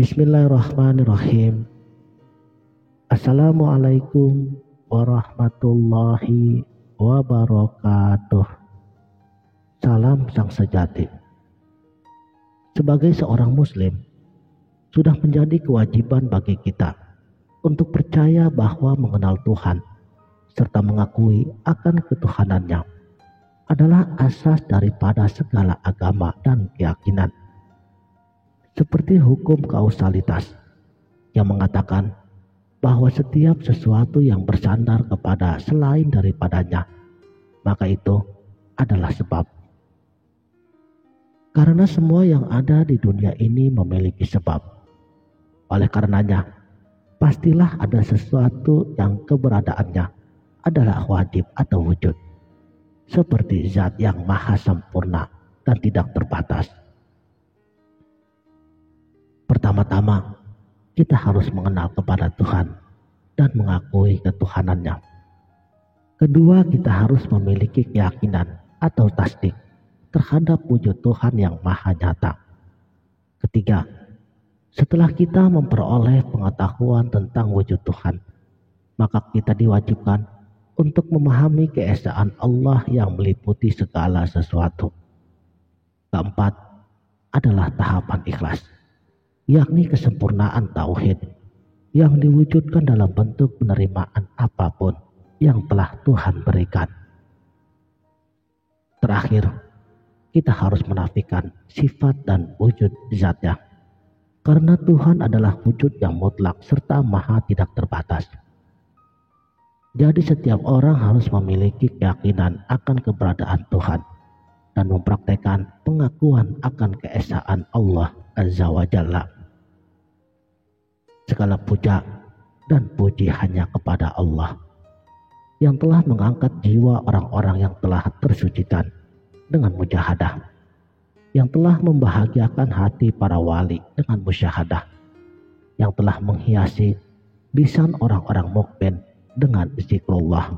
Bismillahirrahmanirrahim. Assalamualaikum warahmatullahi wabarakatuh. Salam sang sejati. Sebagai seorang muslim, sudah menjadi kewajiban bagi kita untuk percaya bahwa mengenal Tuhan serta mengakui akan ketuhanannya adalah asas daripada segala agama dan keyakinan. Seperti hukum kausalitas yang mengatakan bahwa setiap sesuatu yang bersandar kepada selain daripadanya, maka itu adalah sebab. Karena semua yang ada di dunia ini memiliki sebab. Oleh karenanya, pastilah ada sesuatu yang keberadaannya adalah wajib atau wujud. Seperti zat yang maha sempurna dan tidak terbatas. Pertama-tama, kita harus mengenal kepada Tuhan dan mengakui ketuhanannya. Kedua, kita harus memiliki keyakinan atau tasdik terhadap wujud Tuhan yang maha nyata. Ketiga, setelah kita memperoleh pengetahuan tentang wujud Tuhan, maka kita diwajibkan untuk memahami keesaan Allah yang meliputi segala sesuatu. Keempat, adalah tahapan ikhlas, yakni kesempurnaan tauhid yang diwujudkan dalam bentuk penerimaan apapun yang telah Tuhan berikan. Terakhir, kita harus menafikan sifat dan wujud zatnya, karena Tuhan adalah wujud yang mutlak serta maha tidak terbatas. Jadi setiap orang harus memiliki keyakinan akan keberadaan Tuhan dan mempraktekkan pengakuan akan keesaan Allah Azza wa Jalla. Segala puja dan puji hanya kepada Allah yang telah mengangkat jiwa orang-orang yang telah tersucikan dengan mujahadah, yang telah membahagiakan hati para wali dengan musyahadah, yang telah menghiasi lisan orang-orang mukmin dengan zikrullah,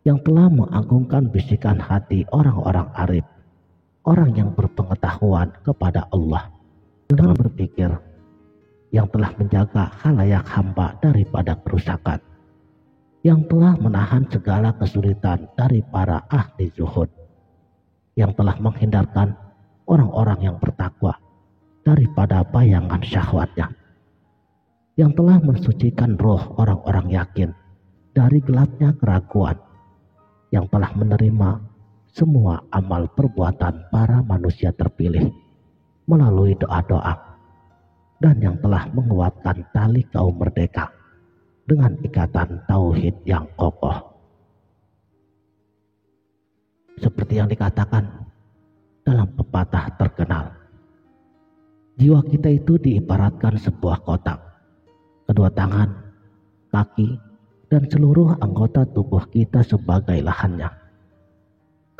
yang telah mengagungkan bisikan hati orang-orang arif, orang yang berpengetahuan kepada Allah dengan berpikir, yang telah menjaga khalayak hamba daripada kerusakan, yang telah menahan segala kesulitan dari para ahli zuhud, yang telah menghindarkan orang-orang yang bertakwa daripada bayangan syahwatnya, yang telah mensucikan roh orang-orang yakin dari gelapnya keraguan, yang telah menerima semua amal perbuatan para manusia terpilih melalui doa-doa, dan yang telah menguatkan tali kaum merdeka dengan ikatan tauhid yang kokoh. Seperti yang dikatakan dalam pepatah terkenal, jiwa kita itu diibaratkan sebuah kotak. Kedua tangan, kaki, dan seluruh anggota tubuh kita sebagai lahannya.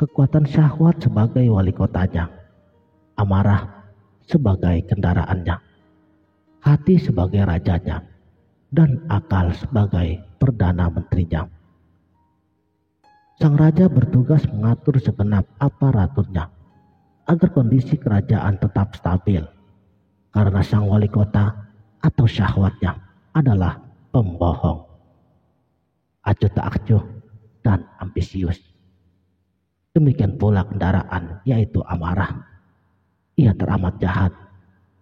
Kekuatan syahwat sebagai wali kotanya, amarah sebagai kendaraannya, hati sebagai rajanya, dan akal sebagai perdana menterinya. Sang raja bertugas mengatur segenap aparaturnya agar kondisi kerajaan tetap stabil, karena sang wali kota atau syahwatnya adalah pembohong, acuh tak acuh, dan ambisius. Demikian pula kendaraan, yaitu amarah. Ia teramat jahat,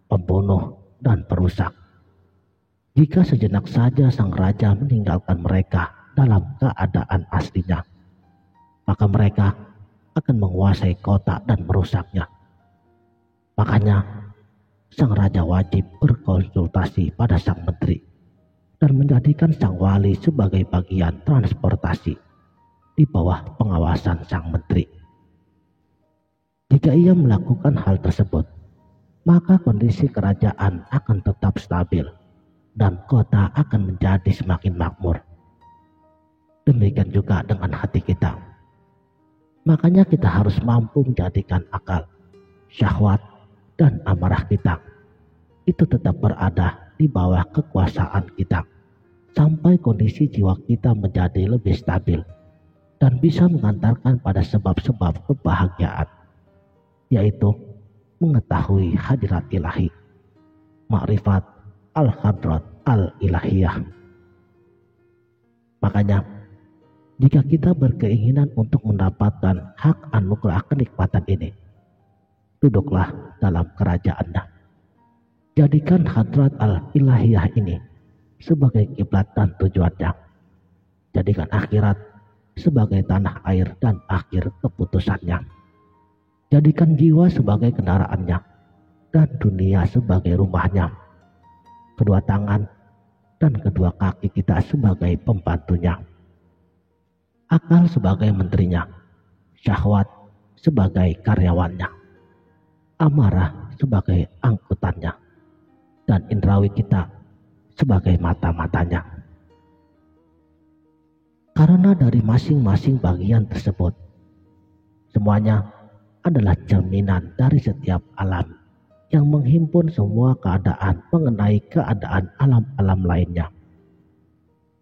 pembunuh, dan perusak. Jika sejenak saja sang raja meninggalkan mereka dalam keadaan aslinya, maka mereka akan menguasai kota dan merusaknya. Makanya sang raja wajib berkonsultasi pada sang menteri dan menjadikan sang wali sebagai bagian transportasi di bawah pengawasan sang menteri. Jika ia melakukan hal tersebut, maka kondisi kerajaan akan tetap stabil dan kota akan menjadi semakin makmur. Demikian juga dengan hati kita. Makanya kita harus mampu menjadikan akal, syahwat, dan amarah kita itu tetap berada di bawah kekuasaan kita, sampai kondisi jiwa kita menjadi lebih stabil dan bisa mengantarkan pada sebab-sebab kebahagiaan, yaitu mengetahui hadirat ilahi. makrifat al-hadrat al-ilahiyah. Makanya, jika kita berkeinginan untuk mendapatkan hak anugerah kenikmatan ini, duduklah dalam kerajaan-Nya. Jadikan hadrat al-ilahiyah ini sebagai kiblat dan tujuannya. Jadikan akhirat sebagai tanah air dan akhir keputusannya. Jadikan jiwa sebagai kendaraannya dan dunia sebagai rumahnya. Kedua tangan dan kedua kaki kita sebagai pembantunya. Akal sebagai menterinya, syahwat sebagai karyawannya, amarah sebagai angkutannya, dan indrawi kita sebagai mata-matanya. Karena dari masing-masing bagian tersebut, semuanya adalah cerminan dari setiap alam yang menghimpun semua keadaan mengenai keadaan alam-alam lainnya.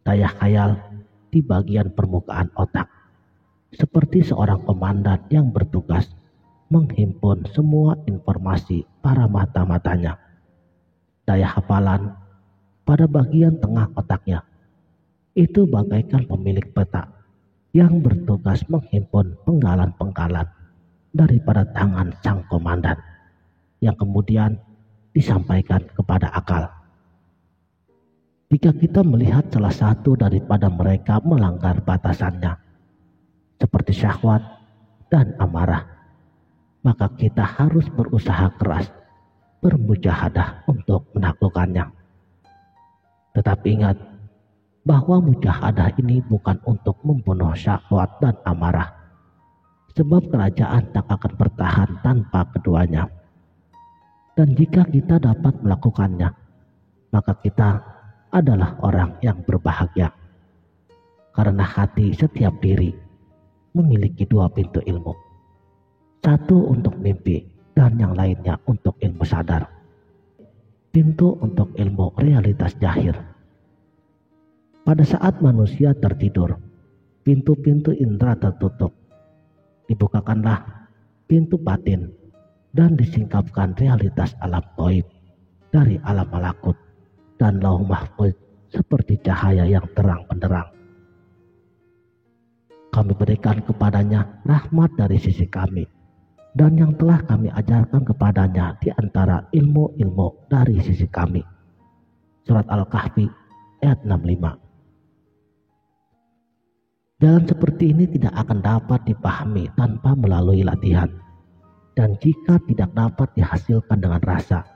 Daya khayal di bagian permukaan otak, seperti seorang komandan yang bertugas menghimpun semua informasi para mata-matanya. Daya hafalan pada bagian tengah otaknya, itu bagaikan pemilik peta yang bertugas menghimpun penggalan-penggalan daripada tangan sang komandan, yang kemudian disampaikan kepada akal. Jika kita melihat salah satu daripada mereka melanggar batasannya, seperti syahwat dan amarah, maka kita harus berusaha keras, bermujahadah untuk menaklukkannya. Tetapi ingat bahwa mujahadah ini bukan untuk membunuh syahwat dan amarah, sebab kerajaan tak akan bertahan tanpa keduanya. Dan jika kita dapat melakukannya, maka kita adalah orang yang berbahagia. Karena hati setiap diri memiliki dua pintu ilmu. Satu untuk mimpi dan yang lainnya untuk ilmu sadar. Pintu untuk ilmu realitas zahir. Pada saat manusia tertidur, pintu-pintu indera tertutup. Dibukakanlah pintu batin dan disingkapkan realitas alam gaib dari alam malakut dan lauh mahfuz seperti cahaya yang terang benderang. Kami berikan kepadanya rahmat dari sisi kami, dan yang telah kami ajarkan kepadanya di antara ilmu-ilmu dari sisi kami. Surat Al-Kahfi ayat 65. Jalan seperti ini tidak akan dapat dipahami tanpa melalui latihan. Dan jika tidak dapat dihasilkan dengan rasa,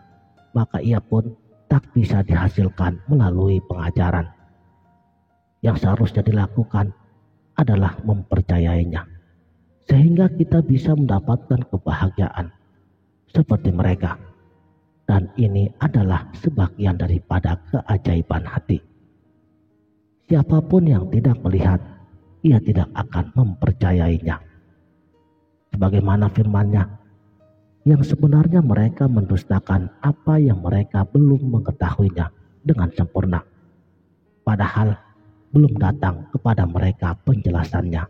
maka ia pun tak bisa dihasilkan melalui pengajaran. Yang seharusnya dilakukan adalah mempercayainya, sehingga kita bisa mendapatkan kebahagiaan seperti mereka. Dan ini adalah sebagian daripada keajaiban hati. Siapapun yang tidak melihat, ia tidak akan mempercayainya. Sebagaimana firman-Nya, yang sebenarnya mereka mendustakan apa yang mereka belum mengetahuinya dengan sempurna, padahal belum datang kepada mereka penjelasannya.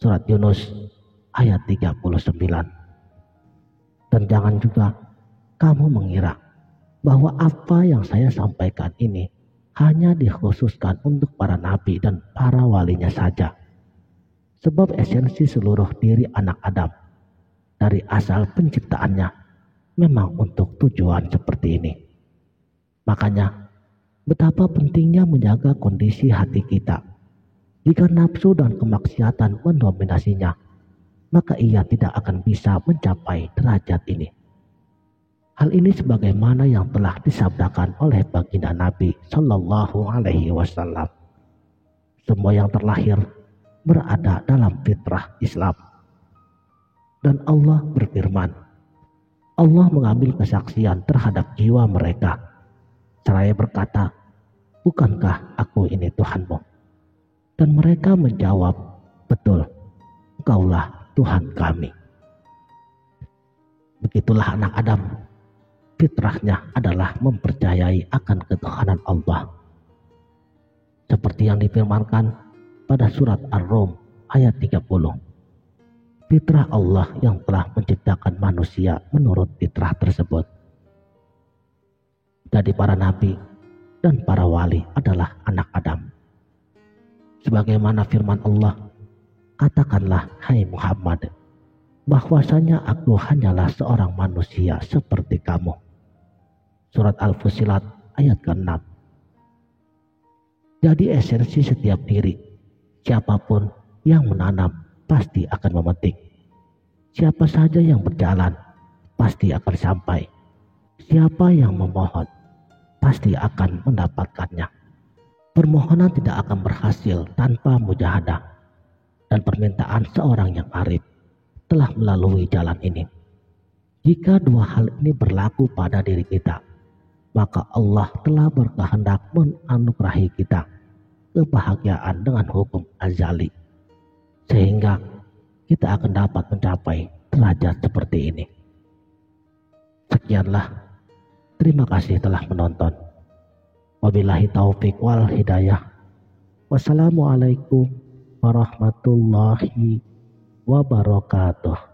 Surat Yunus ayat 39. Dan jangan juga kamu mengira bahwa apa yang saya sampaikan ini hanya dikhususkan untuk para nabi dan para walinya saja. Sebab esensi seluruh diri anak Adam dari asal penciptaannya memang untuk tujuan seperti ini. Makanya betapa pentingnya menjaga kondisi hati kita. Jika nafsu dan kemaksiatan mendominasinya, maka ia tidak akan bisa mencapai derajat ini. Hal ini sebagaimana yang telah disabdakan oleh baginda Nabi Shallallahu Alaihi Wasallam. Semua yang terlahir berada dalam fitrah Islam. Dan Allah berfirman, Allah mengambil kesaksian terhadap jiwa mereka, seraya berkata, bukankah aku ini Tuhanmu? Dan mereka menjawab, betul, Engkaulah Tuhan kami. Begitulah anak Adam, fitrahnya adalah mempercayai akan ketuhanan Allah. Seperti yang difirmankan pada surat Ar-Rum ayat 30. Fitrah Allah yang telah menciptakan manusia menurut fitrah tersebut. Jadi para nabi dan para wali adalah anak Adam. Sebagaimana firman Allah, katakanlah hai Muhammad, bahwasanya aku hanyalah seorang manusia seperti kamu. Surat Al-Fussilat ayat ke-6. Jadi esensi setiap diri, siapapun yang menanam pasti akan memetik. Siapa saja yang berjalan pasti akan sampai. Siapa yang memohon pasti akan mendapatkannya. Permohonan tidak akan berhasil tanpa mujahadah, dan permintaan seorang yang arif telah melalui jalan ini. Jika dua hal ini berlaku pada diri kita, maka Allah telah berkehendak menganugerahi kita kebahagiaan dengan hukum azali, sehingga kita akan dapat mencapai derajat seperti ini. Sekianlah. Terima kasih telah menonton. Wabillahi taufik wal hidayah. Wassalamualaikum warahmatullahi wabarakatuh.